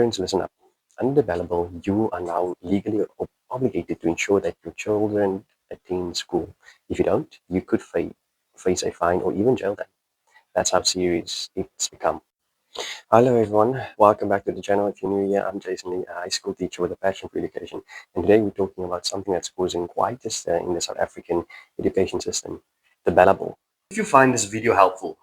Parents, listen up. Under BELA, you are now legally obligated to ensure that your children attend school. If you don't, you could face a fine or even jail time. That's how serious it's become. Hello everyone, welcome back to the channel. If you're new here, I'm Jason, a high school teacher with a passion for education. And today we're talking about something that's causing quite a stir in the South African education system, the BELA. If you find this video helpful,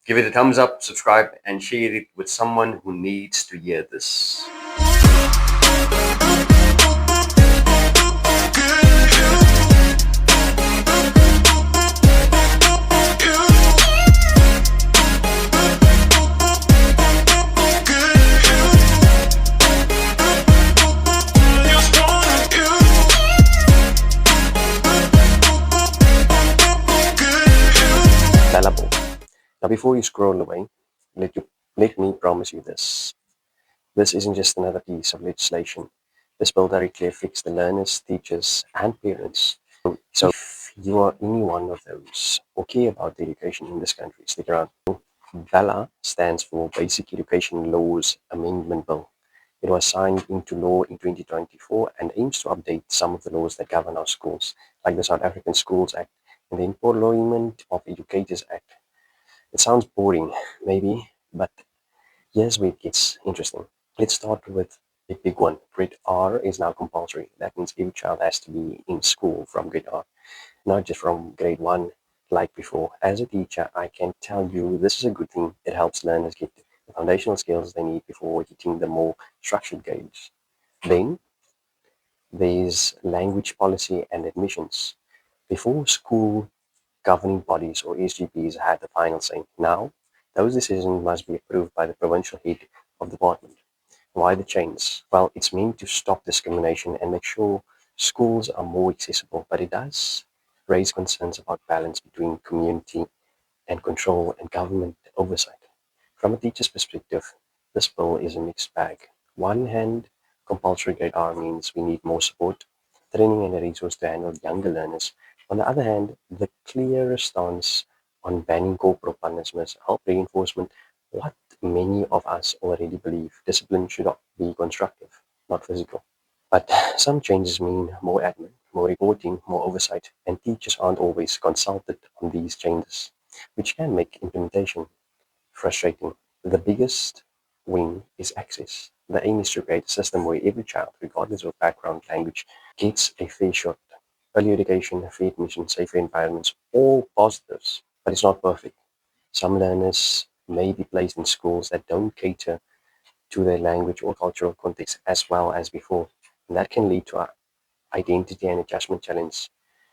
give it a thumbs up, subscribe, and share it with someone who needs to hear this. Now, before you scroll away, let me promise you this. This isn't just another piece of legislation. This bill directly affects the learners, teachers, and parents. So if you are any one of those or care about education in this country, stick around. BELA stands for Basic Education Laws Amendment Bill. It was signed into law in 2024 and aims to update some of the laws that govern our schools, like the South African Schools Act and the Employment of Educators Act. It sounds boring, maybe, but here's where it gets interesting. Let's start with a big one. Grade R is now compulsory. That means every child has to be in school from grade R, not just from grade 1 like before. As a teacher, I can tell you this is a good thing. It helps learners get the foundational skills they need before hitting the more structured grades. Then there's language policy and admissions. Before, school governing bodies or SGPs had the final say. Now, those decisions must be approved by the provincial head of the department. Why the change? Well, it's meant to stop discrimination and make sure schools are more accessible, but it does raise concerns about balance between community and control and government oversight. From a teacher's perspective, this bill is a mixed bag. One hand, compulsory grade R means we need more support, training and a resource to handle younger learners. On the other hand, the clearer stance on banning corporal punishments help reinforcement what many of us already believe. Discipline should be constructive, not physical. But some changes mean more admin, more reporting, more oversight, and teachers aren't always consulted on these changes, which can make implementation frustrating. The biggest win is access. The aim is to create a system where every child, regardless of background, language, gets a fair shot. Early education, fair admission, safer environments, all positives, but it's not perfect. Some learners may be placed in schools that don't cater to their language or cultural context as well as before, and that can lead to an identity and adjustment challenge.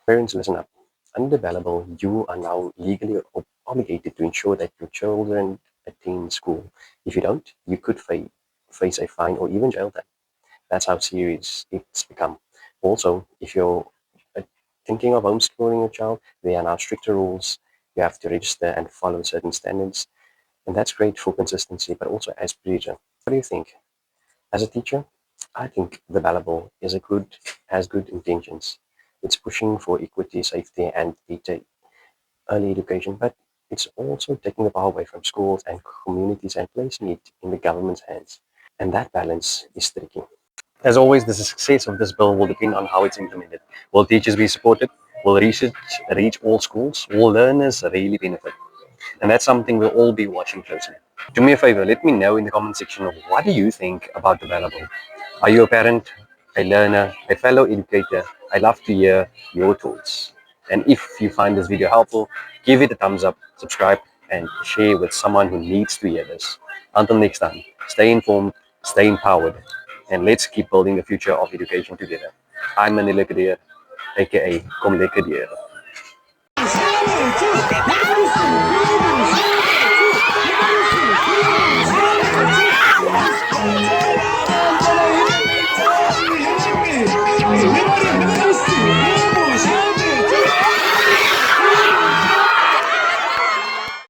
Parents, listen up. Under BELA, you are now legally obligated to ensure that your children attend school. If you don't, you could face a fine or even jail time. That's how serious it's become. Also, if you're thinking of homeschooling your child, there are now stricter rules. You have to register and follow certain standards. And that's great for consistency, but also as pressure. What do you think? As a teacher, I think the BELA has good intentions. It's pushing for equity, safety, and better early education, but it's also taking the power away from schools and communities and placing it in the government's hands. And that balance is tricky. As always, the success of this bill will depend on how it's implemented. Will teachers be supported? Will research reach all schools? Will learners really benefit? And that's something we'll all be watching closely. Do me a favor, let me know in the comment section of what do you think about the BELA bill. Are you a parent, a learner, a fellow educator? I'd love to hear your thoughts. And if you find this video helpful, give it a thumbs up, subscribe, and share with someone who needs to hear this. Until next time, stay informed, stay empowered, and let's keep building the future of education together. I'm Manila Kadir, aka Kom Lekker Deer.